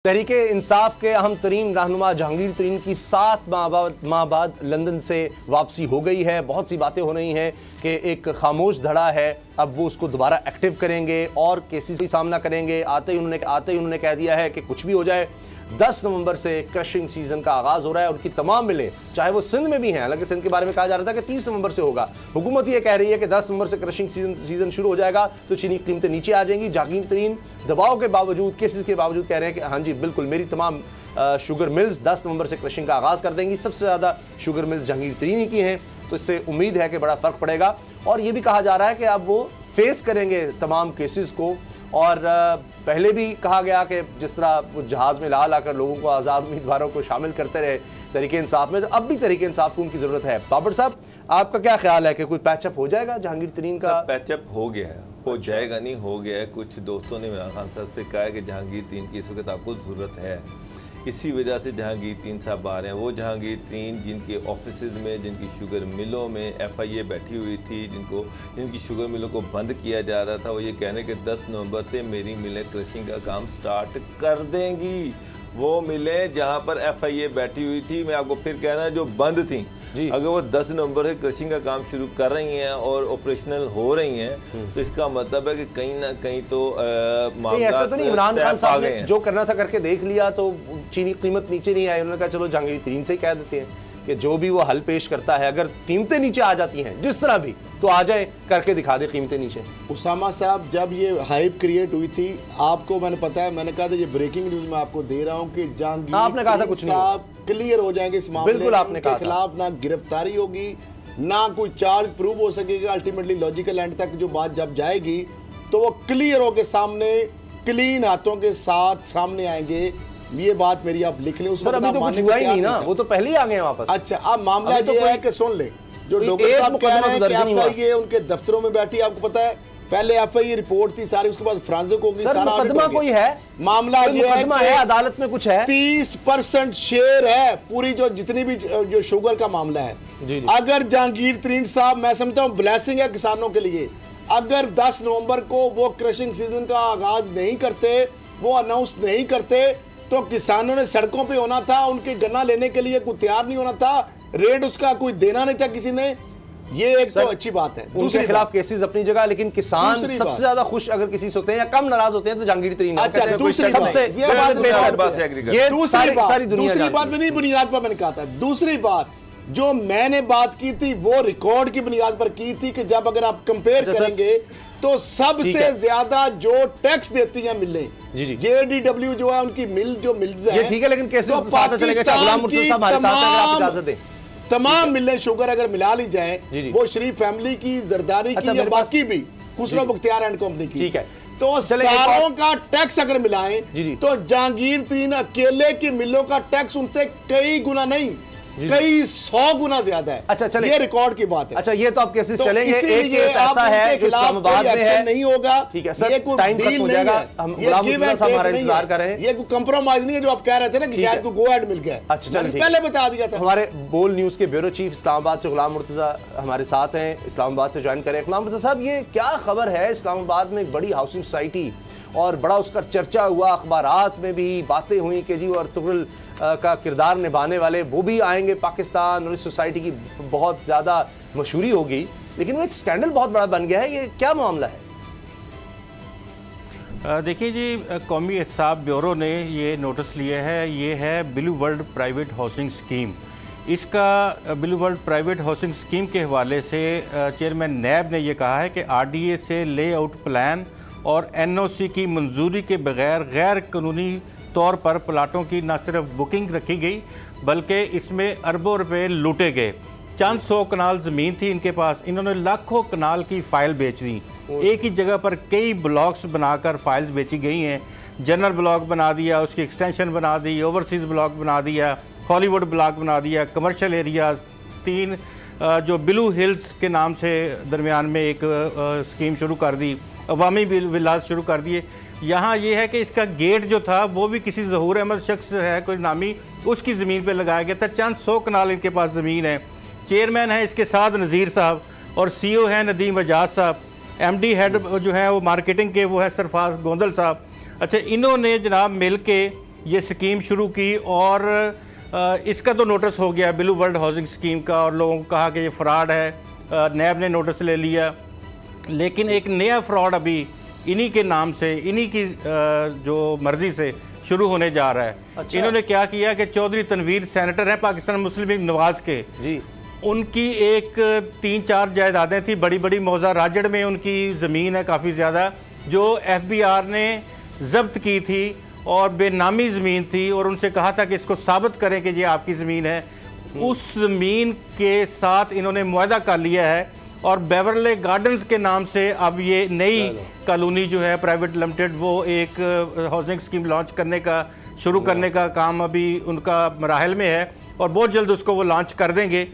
तहरीके इंसाफ के अहम तरीन रहनुमा जहांगीर तरीन की 7 माह बाद लंदन से वापसी हो गई है। बहुत सी बातें हो रही हैं कि एक खामोश धड़ा है, अब वो उसको दोबारा एक्टिव करेंगे और केसेस का सामना करेंगे। आते ही उन्होंने कह दिया है कि कुछ भी हो जाए 10 नवंबर से क्रशिंग सीजन का आगाज हो रहा है। उनकी तमाम मिलें, चाहे वो सिंध में भी हैं, हालांकि सिंध के बारे में कहा जा रहा था कि 30 नवंबर से होगा, हुकूमत ये कह रही है कि 10 नवंबर से क्रशिंग सीजन शुरू हो जाएगा तो चीनी कीमतें नीचे आ जाएंगी। जहांगीर तरीन दबाव के बावजूद, केसेस के बावजूद कह रहे हैं कि हाँ जी बिल्कुल, मेरी तमाम शुगर मिल्स 10 नवंबर से क्रशिंग का आगाज़ कर देंगी। सबसे ज़्यादा शुगर मिल्स जहांगीर तरीन ही की हैं, तो इससे उम्मीद है कि बड़ा फ़र्क पड़ेगा। और ये भी कहा जा रहा है कि अब वो फेस करेंगे तमाम केसेस को। और पहले भी कहा गया कि जिस तरह वो जहाज़ में ला कर लोगों को, आज़ाद उम्मीदवारों को शामिल करते रहे तहरीके इंसाफ में, तो अब भी तहरीके इंसाफ को उनकी ज़रूरत है। बाबर साहब, आपका क्या ख्याल है कि कोई पैचअप हो जाएगा जहांगीर तरीन का? पैचअप हो गया है, हो जाएगा नहीं, हो गया है। कुछ दोस्तों ने इमरान खान साहब से कहा है कि जहांगीर तरीन की इस वक्त आपको ज़रूरत है, इसी वजह से जहांगीर तरीन साहब आ रहे हैं। वो जहांगीर तरीन जिनके ऑफिस में, जिनकी शुगर मिलों में FIA बैठी हुई थी, जिनकी शुगर मिलों को बंद किया जा रहा था, वो ये कहने के 10 नवंबर से मेरी मिलें क्रशिंग का काम स्टार्ट कर देंगी। वो मिलें जहां पर FIA बैठी हुई थी, मैं आपको फिर कह रहा हूं, जो बंद थी, अगर वो 10 नवंबर से क्रशिंग का काम शुरू कर रही हैं और ऑपरेशनल हो रही हैं, तो इसका मतलब है कि कहीं ना कहीं तो ऐसा तो नहीं, इमरान खान साहब ने जो करना था करके देख लिया, तो चीनी कीमत नीचे नहीं आई। उन्होंने कहा चलो जहांगीर तरीन से ही कह देते हैं कि जो भी वो हल पेश करता है, अगर कीमतें नीचे आ जाती हैं जिस तरह भी, तो आ जाए, करके दिखा दे कीमतें नीचे। उसामा साहब, जब ये हाइप क्रिएट हुई थी, आपको मैंने पता है, मैंने कहा था ये ब्रेकिंग न्यूज मैं आपको दे रहा हूँ कि जहांगीर आपने कहा था कुछ साहब क्लियर हो जाएंगे इस मामले बिल्कुल, आपने कहा के खिलाफ ना गिरफ्तारी होगी, ना कोई चार्ज प्रूव हो सकेगा। अल्टीमेटली लॉजिकल एंड तक जो बात जब जाएगी तो वो क्लियर होके सामने क्लीन हाथों के साथ सामने आएंगे। ये बात मेरी आप लिख लें। सर अभी तो कुछ हुआ ही नहीं ना, वो तो पहले ही आ गए वापस। अच्छा, अब मामला ये है कि सुन ले, जो डॉक्टर साहब कह रहे हैं कि FIA उनके दफ्तरों में बैठी, आपको पता है पहले FIA रिपोर्ट थी सारी, उसके बाद फ्रांसिक होगी, सारा मुकदमा कोई है, मामला ये है, अदालत में कुछ है, 30% शेयर है पूरी जो जितनी भी जो शुगर का मामला है। जी। अगर जहांगीर तरीन साहब, मैं समझता हूँ ब्लेसिंग है किसानों के लिए, अगर 10 नवंबर को वो क्रशिंग सीजन का आगाज नहीं करते, वो अनाउंस नहीं करते, तो किसानों ने सड़कों पे होना था, उनके गन्ना लेने के लिए कोई तैयार नहीं होना था, रेट उसका कोई देना नहीं था किसी ने। ये एक तो अच्छी बात है। दूसरे खिलाफ केसेस अपनी जगह, लेकिन किसान सबसे ज्यादा खुश अगर किसी से होते हैं या कम नाराज होते हैं तो जहांगीर तरीन। अच्छा, दूसरी बात में नहीं, बुनियाद पर मैंने कहा था। दूसरी बात जो मैंने बात की थी वो रिकॉर्ड की बुनियाद पर की थी कि जब अगर आप कंपेयर करेंगे तो सबसे ज्यादा जो टैक्स देती हैं मिलें, JDW जो है उनकी मिल, जो मिल्स है, ठीक है, लेकिन कैसे गुलाम मुर्तज़ा साहब हमारे साथ हैं, आप इजाजत दें। तमाम मिलें शुगर अगर मिला ली जाए, वो शरीफ फैमिली की, जरदारी की, या बाकी भी खुसरो बख्तियार एंड कंपनी की, ठीक है, तो सारों का टैक्स अगर मिलाएं तो जहांगीर तरीन अकेले की मिलों का टैक्स उनसे कई गुना नहीं, कई 100 गुना ज्यादा है। अच्छा चले, ये रिकॉर्ड की बात है। अच्छा, ये तो आप केसेस चलेंगे, एक केस ऐसा है कि इस्लामाबाद में है, नहीं होगा, ठीक है सर, टाइम खत्म हो जाएगा, हम गुलाम मुर्तज़ा साहब हमारा इंतजार कर रहे हैं। ये कोई कंप्रोमाइज नहीं है जो आप कह रहे थे ना कि शायद को गो एड मिल गया। अच्छा चलिए, पहले बता दिया था। हमारे बोल न्यूज के ब्यूरो चीफ इस्लामाबाद से गुलाम मुर्तज़ा हमारे साथ हैं, इस्लामाबाद से ज्वाइन करें। गुलाम मुर्तज़ा साहब, ये क्या खबर है, इस्लामाबाद में एक बड़ी हाउसिंग सोसाइटी और बड़ा उसका चर्चा हुआ, अखबारात में भी बातें हुई कि जी और तुगरुल का किरदार निभाने वाले वो भी आएंगे पाकिस्तान और इस सोसाइटी की बहुत ज़्यादा मशहूरी होगी, लेकिन वो एक स्कैंडल बहुत बड़ा बन गया है। ये क्या मामला है? देखिए जी, कौमी एहतसाब ब्यूरो ने ये नोटिस लिया है, ये है blue world private housing scheme. इसका blue world private housing scheme के हवाले से चेयरमैन नैब ने यह कहा है कि RDA से लेआउट प्लान और NOC की मंजूरी के बगैर गैर कानूनी तौर पर प्लाटों की न सिर्फ बुकिंग रखी गई बल्कि इसमें अरबों रुपए लूटे गए। चंद 100 कनाल ज़मीन थी इनके पास, इन्होंने लाखों कनाल की फ़ाइल बेच दी। एक ही जगह पर कई ब्लॉक्स बनाकर फाइल्स बेची गई हैं। जनरल ब्लॉक बना दिया, उसकी एक्सटेंशन बना दी, ओवरसीज़ ब्लॉक बना दिया, हॉलीवुड ब्लॉक बना दिया, कमर्शियल एरियाज 3 जो ब्लू हिल्स के नाम से दरमियान में एक स्कीम शुरू कर दी, अवामी विलास शुरू कर दिए। यहाँ ये है कि इसका गेट जो था वो भी किसी ज़हूर अहमद शख्स है कोई नामी, उसकी ज़मीन पे लगाया गया था। चंद 100 कनाल इनके पास ज़मीन है। चेयरमैन है इसके साथ नज़ीर साहब और CEO है नदीम एजाज साहब, MD हेड जो है वो मार्केटिंग के वो है सरफराज गोंदल साहब। अच्छा, इन्होंने जनाब मिल के ये स्कीम शुरू की और इसका तो नोटिस हो गया ब्लू वर्ल्ड हाउसिंग स्कीम का, और लोगों को कहा कि ये फ्रॉड है, नैब ने नोटिस ले लिया। लेकिन एक नया फ्रॉड अभी इन्हीं के नाम से, इन्हीं की जो मर्जी से शुरू होने जा रहा है। अच्छा। इन्होंने क्या किया कि चौधरी तनवीर सेनेटर हैं पाकिस्तान मुस्लिम लीग नवाज के जी, उनकी एक 3-4 जायदादें थी बड़ी बड़ी, मौजा राजड़ में उनकी ज़मीन है काफ़ी ज़्यादा, जो FBI ने जब्त की थी और बेनामी ज़मीन थी, और उनसे कहा था कि इसको साबित करें कि ये आपकी ज़मीन है। उस ज़मीन के साथ इन्होंने मुआहदा कर लिया है और बेवरले गार्डन्स के नाम से अब ये नई कॉलोनी जो है प्राइवेट लिमिटेड, वो एक हाउसिंग स्कीम लॉन्च करने का, शुरू करने का काम अभी उनका मराहल में है और बहुत जल्द उसको वो लॉन्च कर देंगे।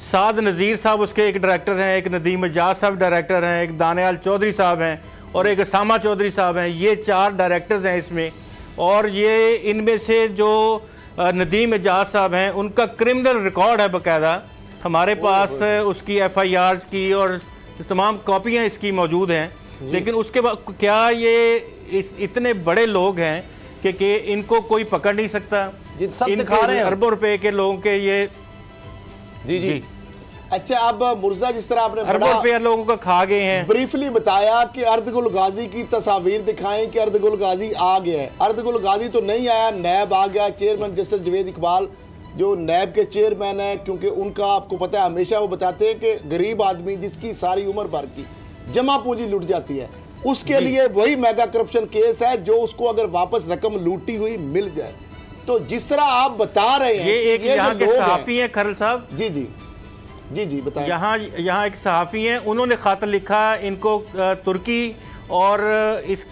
साद नज़ीर साहब उसके एक डायरेक्टर हैं, एक नदीम एजाज साहब डायरेक्टर हैं, एक दानियाल चौधरी साहब हैं और एक असामा चौधरी साहब हैं। ये 4 डायरेक्टर्स हैं इसमें, और ये इनमें से जो नदीम एजाज साहब हैं उनका क्रिमिनल रिकॉर्ड है बाकायदा, हमारे पास उसकी FIRs की और तमाम कॉपियाँ इसकी मौजूद हैं। लेकिन उसके बाद क्या ये इतने बड़े लोग हैं कि इनको कोई पकड़ नहीं सकता? इनके अरबों रुपए के लोगों के ये जी। अच्छा, अब मुर्जा जिस तरह आपने अरबों रुपया लोगों का खा गए हैं, ब्रीफली बताया कि अर्दगुल गाजी की तस्वीर दिखाएं कि अर्दगुल गाजी आ गया है। अर्दगुल गाजी तो नहीं आया, नैब आ गया। चेयरमैन जस्टिस जवेद इकबाल जो नैब के चेयरमैन है, क्योंकि उनका आपको पता है हमेशा वो बताते हैं कि गरीब आदमी जिसकी सारी उम्र भर की जमा पूंजी लुट जाती है, उसके लिए वही मेगा करप्शन केस है जो उसको अगर वापस रकम लूटी हुई मिल जाए। तो जिस तरह आप बता रहे हैं, ये एक यहाँ के सहाफ़ी हैं खरल साहब, जी जी जी जी बताएं। यहाँ एक सहाफ़ी हैं, उन्होंने ख़त लिखा इनको तुर्की, और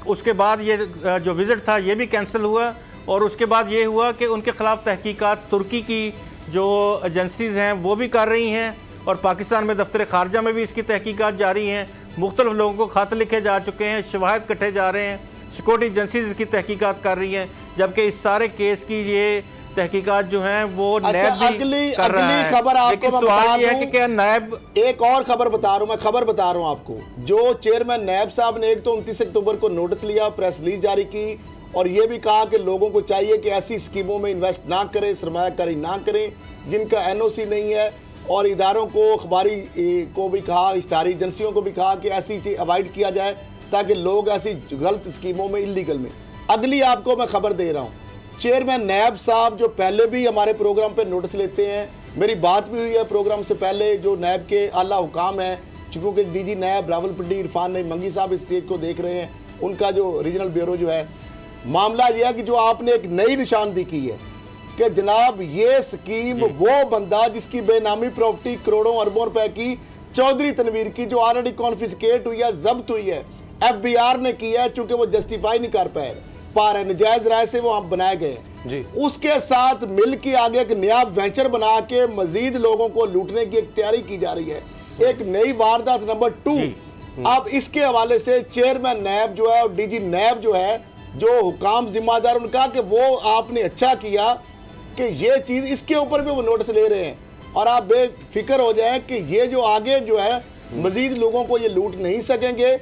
उसके बाद ये जो विज़िट था ये भी कैंसिल हुआ, और उसके बाद ये हुआ कि उनके ख़िलाफ़ तहकीकात तुर्की की जो एजेंसीज़ हैं वो भी कर रही हैं, और पाकिस्तान में दफ्तर ख़ारजा में भी इसकी तहकीकात जारी हैं। मुख्तलिफ लोगों को ख़त लिखे जा चुके हैं, शवाहिद कट्ठे जा रहे हैं, सिक्योरिटी एजेंसीज इसकी तहकीकात कर रही हैं, जबकि इस सारे केस की ये तहकीकात जो हैं वो नैब भी कर रहा है। खबर आपको मैं सवाल ये है कि क्या नैब, एक और खबर बता रहा हूं, मैं खबर बता रहा हूं आपको, जो चेयरमैन नैब साहब ने एक तो 29 अक्टूबर को नोटिस लिया, प्रेस रिलीज जारी की, और ये भी कहा कि लोगों को चाहिए कि ऐसी स्कीमों में इन्वेस्ट ना करें, सरमायाकारी ना करें जिनका NOC नहीं है, और इदारों को, अखबारी को भी कहा, इश्तारी एजेंसियों को भी कहा कि ऐसी चीज़ अवॉइड किया जाए ताकि लोग ऐसी गलत स्कीमों में, इलीगल में। अगली आपको मैं खबर दे रहा हूँ, चेयरमैन नैब साहब जो पहले भी हमारे प्रोग्राम पे नोटिस लेते हैं, मेरी बात भी हुई है प्रोग्राम से पहले, जो नैब के आला हुकाम हैं, चूँकि DG नैब रावलपिंडी इरफान नईम मंगी साहब इस चीज़ को देख रहे हैं, उनका जो रीजनल ब्यूरो जो है, मामला यह है कि जो आपने एक नई निशानदी की है कि जनाब ये स्कीम वो बंदा जिसकी बेनामी प्रॉपर्टी करोड़ों अरबों रुपए की चौधरी तनवीर की जो ऑलरेडी कॉन्फिस्केट हुई है, जब्त हुई है, FBR ने की है, चूंकि वो जस्टिफाई नहीं कर पा रहे, नजायज राय से वो हम बनाए गए जी। उसके साथ मिल के आगे एक नया वेंचर बना के मजीद लोगों को लूटने की एक तैयारी की जा रही है, एक नई वारदात नंबर 2। अब इसके हवाले से चेयरमैन नैब जो है और DG नैब जो है, जो हुकाम जिम्मेदार, उनका कि वो आपने अच्छा किया कि ये चीज़, इसके ऊपर भी वो नोटिस ले रहे हैं, और आप बेफिक्र हो जाएं कि ये जो आगे जो है मजीद लोगों को ये लूट नहीं सकेंगे,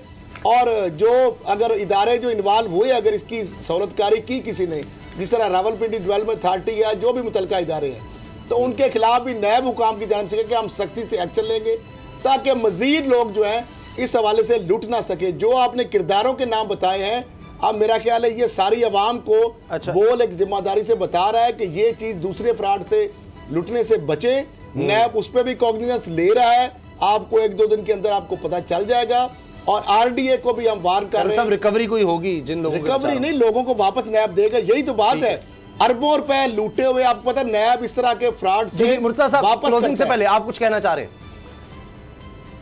और जो अगर इदारे जो इन्वॉल्व हुए, अगर इसकी सहूलतकारी की किसी ने, जिस तरह रावलपिंडी डेवलपमेंट अथॉरिटी या जो भी मुतलका इदारे हैं, तो उनके खिलाफ भी नैब हुकाम की जानिब से कि हम सख्ती से एक्शन लेंगे ताकि मजीद लोग जो हैं इस हवाले से लूट ना सके। जो आपने किरदारों के नाम बताए हैं, अब मेरा ख्याल है ये सारी अवाम को बोल एक जिम्मेदारी से बता रहा है कि ये चीज़ दूसरे फ्रॉड से लुटने से बचे। नैब उस पर भी कॉग्निजेंस ले रहा है, आपको 1-2 दिन के अंदर आपको पता चल जाएगा, और RDA को भी हम वार्न कर रहे हैं। सब रिकवरी कोई होगी, जिन लोगों रिकवरी नहीं, लोगों को वापस नैब देगा, यही तो बात है। अरबों रुपए लूटे हुए, आपको पता नैब इस तरह के फ्रॉड से मुर्तज़ा साहब, क्लोजिंग से पहले आप कुछ कहना चाह रहे हैं?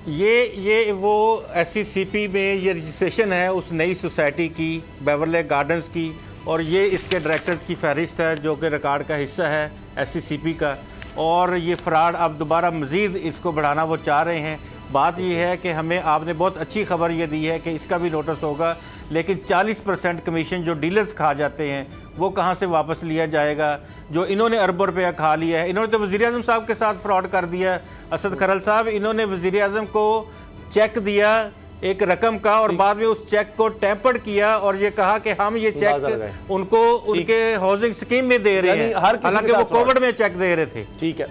ये वो SCCP में ये रजिस्ट्रेशन है उस नई सोसाइटी की, बेवरले गार्डन्स की, और ये इसके डायरेक्टर्स की फहरिस्त है जो कि रिकॉर्ड का हिस्सा है SCCP का, और ये फ्रॉड अब दोबारा मज़ीद इसको बढ़ाना वो चाह रहे हैं। बात यह है कि हमें आपने बहुत अच्छी खबर ये दी है कि इसका भी नोटिस होगा, लेकिन 40% कमीशन जो डीलर्स खा जाते हैं वो कहाँ से वापस लिया जाएगा? जो इन्होंने अरबों रुपया खा लिया है, इन्होंने तो वज़ीर-ए-आज़म साहब के साथ फ्रॉड कर दिया। असद खरल साहब, इन्होंने वज़ीर-ए-आज़म को चेक दिया एक रकम का, और बाद में उस चेक को टेम्पर्ड किया और ये कहा कि हम ये चेक उनको उनके हाउसिंग स्कीम में दे रहे हैं, हालांकि वो कोविड में चेक दे रहे थे। ठीक है।